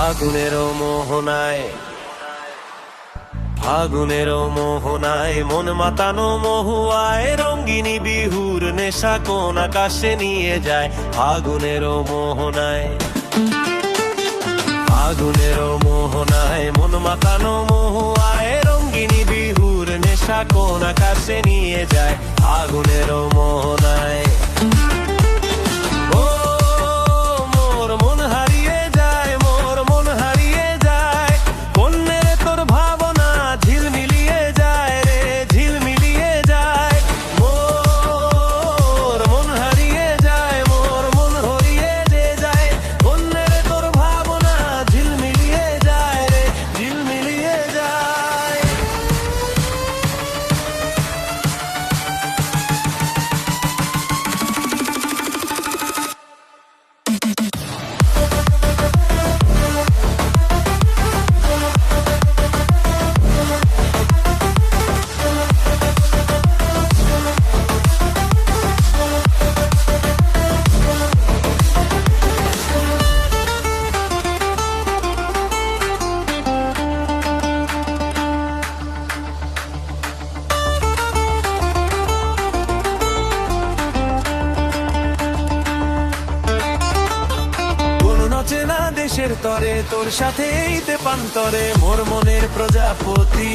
ফাগুনেরও মোহনায়, ফাগুনেরও মোহনায় মন মাতানো মহুয়ায় রঙ্গিনী বিহুর নেশা কোন আকাশে নিয়ে যায়। ফাগুনেরও মোহনায়, ফাগুনেরও মোহনায় মন মাতানো মহুয়ায় রঙ্গিনী বিহুর নেশা কোন আকাশে নিয়ে যায়। ফাগুনেরও মোহনায় ও মোর মন হারিয়ে যায়, মোর মন হারিয়ে যায়, কন্যের তোর ভাবনা ঝিলমিলিয়ে যায় রে, ঝিলমিলিয়ে যায়। মোর মন হারিয়ে যায়, মোর মন হারিয়ে যায়, কন্যের তোর ভাবনা ঝিলমিলিয়ে যায় রে, ঝিলমিলিয়ে যায়। চেনা দেশের তরে তোর সাথে পান্তরে মোর মনের প্রজাপতি।